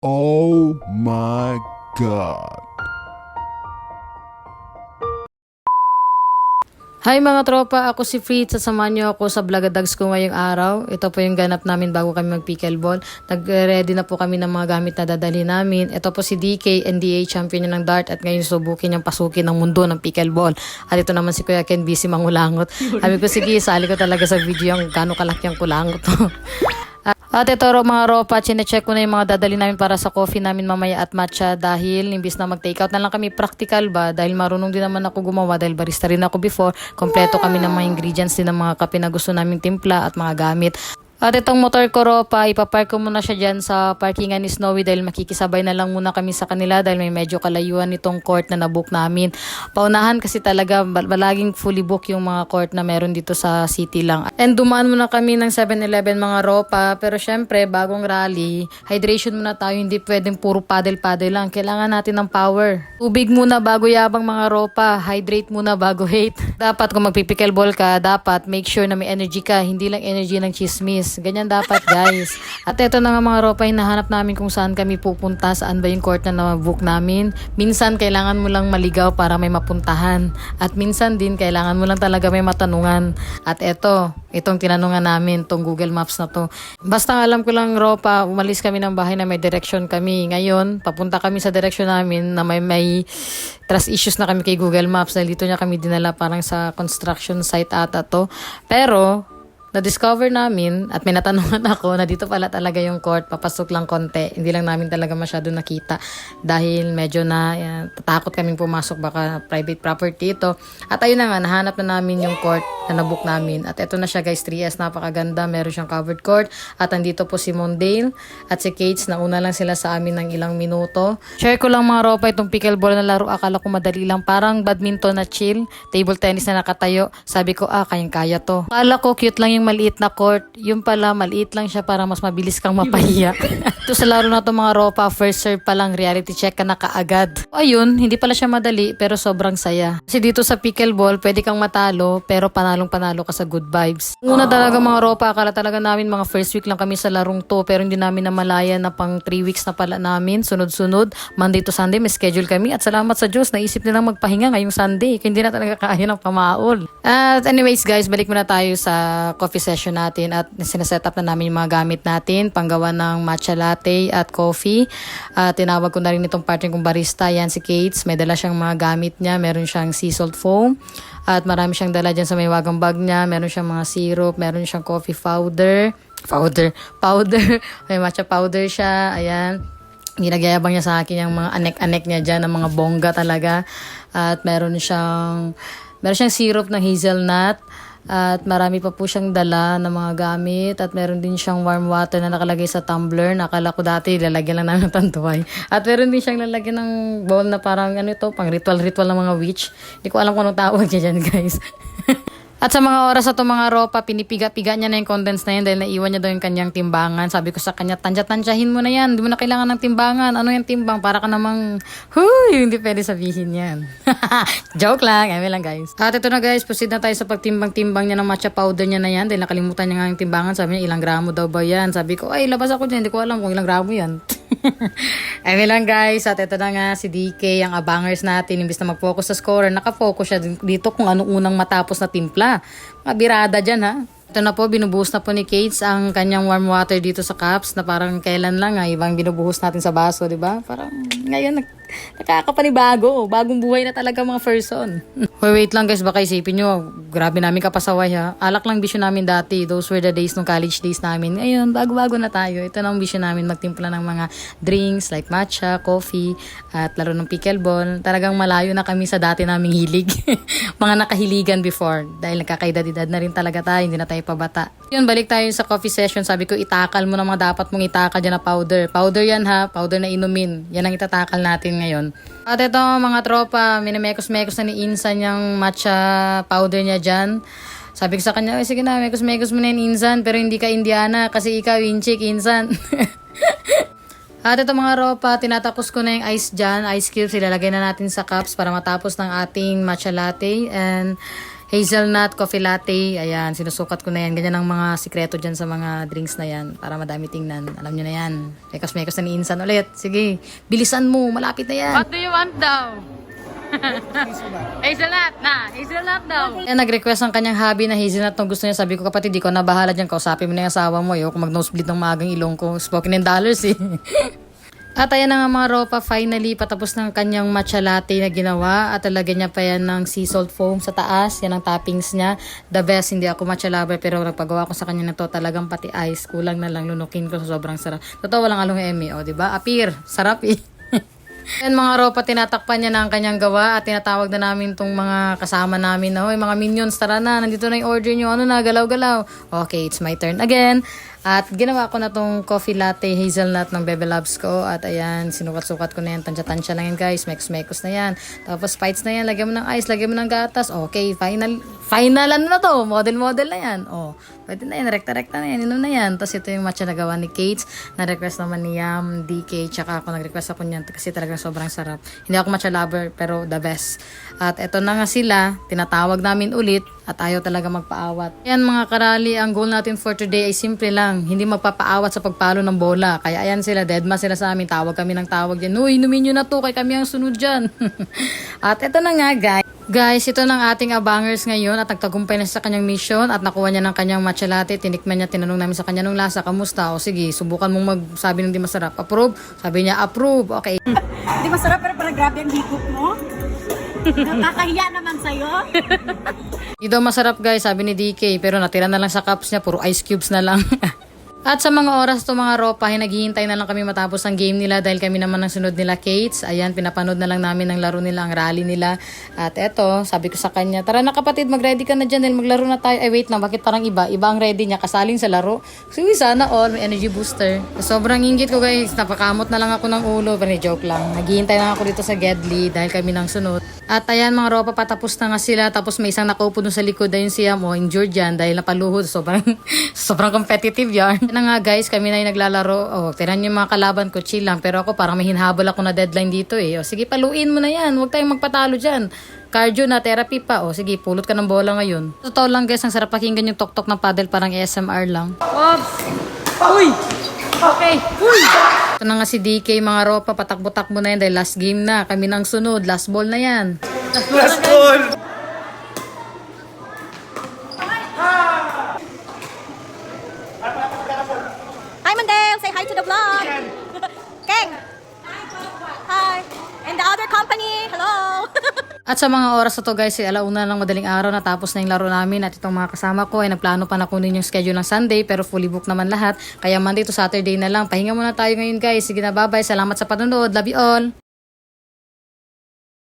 Oh my God. Hi mga tropa, ako si Fritz. Sasamahan niyo ako sa Vlogadags ko ngayong araw. Ito po yung ganap namin bago kami mag-pickleball. Nag-ready na po kami ng mga gamit na dadali namin. Ito po si DK, NDA champion niya ng dart at ngayon subukin niyang pasukin ng mundo ng pickleball. At ito naman si Kuya Ken, busy mangulangot. Sabi ko, sige, sali ko talaga sa video yung gano'ng kalaki ang kulangot to. At ito mga ropa, chinecheck ko na yung mga dadali namin para sa coffee namin mamaya at matcha dahil imbis na mag-takeout na lang kami practical ba dahil marunong din naman ako gumawa dahil barista rin ako before. Kompleto kami ng mga ingredients din ng mga kape na gusto namin timpla at mga gamit. At itong motor ko ropa, ipapark ko muna siya dyan sa parkingan ni Snowy dahil makikisabay na lang muna kami sa kanila dahil may medyo kalayuan nitong court na nabook namin. Paunahan kasi talaga laging fully book yung mga court na meron dito sa city lang. And dumaan muna kami ng 7-Eleven mga ropa, pero syempre bagong rally, hydration muna tayo, hindi pwedeng puro paddle-paddle lang. Kailangan natin ng power. Tubig muna bago yabang mga ropa, hydrate muna bago hate. Dapat kung magpipickleball ka, dapat make sure na may energy ka, hindi lang energy ng chismis. Ganyan dapat guys. At ito na nga mga ropa, hinahanap namin kung saan kami pupunta, saan ba yung court na na-book namin. Minsan kailangan mo lang maligaw para may mapuntahan. At minsan din kailangan mo lang talaga may matanungan. At itong tinanungan namin, tong Google Maps na to. Basta alam ko lang ropa, umalis kami ng bahay na may direction kami. Ngayon, papunta kami sa direction namin na may trust issues na kami kay Google Maps dahil dito niya kami dinala parang sa construction site ata to. Pero na-discover namin at may natanungan ako na dito pala talaga yung court, papasok lang konti. Hindi lang namin talaga masyado nakita dahil medyo tatakot kaming pumasok, baka private property ito. At ayun na nga, nahanap na namin yung court na nabook namin. At ito na siya guys, 3S, napakaganda. Meron siyang covered court. At andito po si Mondale at si Kates, nauna lang sila sa amin ng ilang minuto. Share ko lang mga ropa, itong pickleball na laro, akala ko madali lang. Parang badminton na chill, table tennis na nakatayo. Sabi ko, kayang-kaya to. Akala ko cute lang yung maliit na court, yung pala maliit lang siya para mas mabilis kang mapahiya. Ito sa laro na to mga ropa, first serve pa lang, reality check ka na kaagad. Ayun, hindi pala siya madali pero sobrang saya. Kasi dito sa pickleball, pwede kang matalo pero panalong-panalo ka sa good vibes. Una talaga mga ropa, akala talaga namin mga first week lang kami sa larong to pero hindi namin namalaya na pang 3 weeks na pala namin, sunod-sunod. Monday to Sunday may schedule kami at salamat sa Diyos, naisip nilang magpahinga ngayong Sunday. Hindi na talaga kaya ng pamaol. At anyways guys, balik muna tayo sa coffee session natin at sinaset up na namin yung mga gamit natin, panggawa ng matcha latte at coffee. Tinawag ko na rin itong partner kong barista, yan si Kates. May dala siyang mga gamit niya, meron siyang sea salt foam at marami siyang dala dyan sa may wagang bag niya, meron siyang mga syrup, meron siyang coffee powder, may matcha powder siya, ayan. Ginagayabang niya sa akin yung mga anek-anek niya dyan, ng mga bongga talaga. At meron siyang syrup ng hazelnut. At marami pa po siyang dala ng mga gamit. At meron din siyang warm water na nakalagay sa tumbler. Nakala ko dati lalagyan lang namin ng tanduay. At meron din siyang lalagyan ng bowl na parang pang ritual ng mga witch. Hindi ko alam kung anong tawag niya dyan guys. At sa mga oras na mga ropa, pinipiga-piga niya na yung condensed na yun dahil naiwan niya daw yung kanyang timbangan. Sabi ko sa kanya, tansya-tansyahin mo na yan. Hindi mo na kailangan ng timbangan. Ano yung timbang? Para ka namang, hindi pwede sabihin yan. Joke lang. Eme lang guys. At ito na guys, proceed na tayo sa pagtimbang-timbang niya ng matcha powder niya na yan. Dahil nakalimutan niya nga yung timbangan. Sabi niya, ilang gramo daw ba yan? Sabi ko, labas ako dyan. Hindi ko alam kung ilang gramo yan. Eme lang guys. At ito na nga si DK, ang abangers natin. Imbis na mag-focus sa scorer, nakafocus siya dito kung anong unang matapos na timpla. Mga birada dyan ha. Ito na po, binubuhos na po ni Kates ang kanyang warm water dito sa cups na parang kailan lang ibang binubuhos natin sa baso, di ba? Parang ngayon nakakapanibago. Bagong buhay na talaga mga person. Wait lang guys, baka isipin nyo, grabe namin kapasaway ha. Alak lang bisyo namin dati. Those were the days nung college days namin. Ayun, bago-bago na tayo. Ito na ang bisyo namin, magtimpla ng mga drinks like matcha, coffee, at laro ng pickleball. Talagang malayo na kami sa dati naming hilig. Mga nakahiligan before. Dahil nagkakaedad-edad na rin talaga tayo, hindi na tayo pabata. Yun, balik tayo sa coffee session. Sabi ko, itakal mo na mga dapat mong itakal dyan na powder. Powder yan ha, powder na inumin. Yan ang itatakal natin ngayon. At ito mga tropa, minamekos-mekos na ni Insan yung matcha powder niya dyan. Sabi ko sa kanya, sige na, mekos-mekos mo na yung Insan, pero hindi ka Indiana kasi ikaw Inchik, Insan. At ito mga ropa, tinatapos ko na yung ice dyan, ice cubes, ilalagay na natin sa cups para matapos ng ating matcha latte. And hazelnut, coffee latte. Ayan, sinusukat ko na yan. Ganyan ang mga sikreto dyan sa mga drinks na yan. Para madami tingnan. Alam nyo na yan. Mekos-mekos na ni Insan ulit. Sige, bilisan mo. Malapit na yan. What do you want daw? Hazelnut na. Hazelnut daw. Kaya nag-request ang kanyang hobby na hazelnut nung gusto niya. Sabi ko, kapatid, di ko na bahala dyan. Kausapin mo na yung asawa mo. Kung mag-nosebleed ng magang ilong ko. Spoken in dollars eh. At ayan na nga mga ropa, finally patapos ng kanyang matcha latte na ginawa at talagyan niya pa yan ng sea salt foam sa taas. Yan ang toppings niya. The best, hindi ako matcha lover pero nagpagawa ko sa kanya na to talagang pati ice. Kulang na lang, lunukin ko sa sobrang sarap. Totoo, walang along eme, o diba? Appear, sarap eh. Yan mga ropa, tinatakpan niya na ang kanyang gawa at tinatawag na namin tong mga kasama namin na, hoy mga minions, tara na, nandito na yung order nyo, ano na, galaw-galaw. Okay, it's my turn again. At ginawa ko na tong coffee latte hazelnut ng Bebe Loves ko. At ayan, sinukat-sukat ko na yan. Tansya-tansya lang yan guys. Mekos-mekos na yan. Tapos spites na yan. Lagyan mo ng ice, lagyan mo ng gatas. Okay, final ano na to. Model na yan. Oh, pwede na yan. Rekta-rekta na yan. Inom na yan. Tapos ito yung matcha na gawa ni Kates. Na-request naman ni Yam, DK. Tsaka ako nag-request ako niyan kasi talagang sobrang sarap. Hindi ako matcha lover pero the best. At eto na nga sila. Tinatawag namin ulit. At ayaw talaga magpaawat. Yan mga karali, ang goal natin for today ay simple lang. Hindi magpapaawat sa pagpalo ng bola. Kaya ayan sila, deadma sila sa amin. Tawag kami ng tawag yan. Uy, inumin nyo na to, kay kami ang sunod dyan. At ito na nga guys. Guys, ito ng ating abangers ngayon at nagtagumpay na sa kanyang mission at nakuha niya ng kanyang matcha latte. Tinikman niya, tinanong namin sa kanya nung lasa, kamusta? O sige, subukan mong magsabi ng di masarap. Approve? Sabi niya, approve. Okay. Di masarap pero parang grabe ang higop mo. Nakakahiya naman sa'yo. Hindi daw masarap guys, sabi ni DK, pero natira na lang sa cups niya, puro ice cubes na lang. At sa mga oras to mga ropa, naghihintay na lang kami matapos ang game nila dahil kami naman ang sunod nila Kates. Ayan, pinapanood na lang namin ang laro nila, ang rally nila. At eto, sabi ko sa kanya, tara na kapatid, mag-ready ka na dyan dahil maglaro na tayo. Ay wait lang, bakit parang iba? Iba ang ready niya, kasaling sa laro. Sige, sana all, may energy booster. Sobrang inggit ko guys, napakamot na lang ako ng ulo, pero joke lang. Naghihintay lang ako dito sa Gedli dahil kami nang sunod. At ayan mga ropa, patapos na nga sila. Tapos may isang nakaupo dun sa likod, ayun siya mo, injured yan dahil napaluhod. Sobrang competitive yan. Na nga guys, kami na yung naglalaro. Oh, tiran yung mga kalaban ko, chill lang. Pero ako parang may hinahabol ako na deadline dito eh. O sige, paluin mo na yan. Huwag tayong magpatalo dyan. Cardio na, therapy pa. O sige, pulot ka ng bola ngayon. Totoo lang guys, ang sarap pakinggan yung tok-tok ng paddle, parang ASMR lang. Oops! Uy! Okay. Uy! Ito na nga si DK mga ropa, patakbo-takbo na yan dahil last game na. Kami nang sunod, last ball na yan. Last ball! Hi Mandel, say hi to the vlog. Keng. Hi. And the other company, hello. At sa mga oras na to guys, alauna lang madaling araw, natapos na yung laro namin at itong mga kasama ko ay nagplano pa na kunin yung schedule ng Sunday pero fully booked naman lahat. Kaya Monday to Saturday na lang. Pahinga muna tayo ngayon guys. Sige na, bye-bye. Salamat sa panonood. Love you all.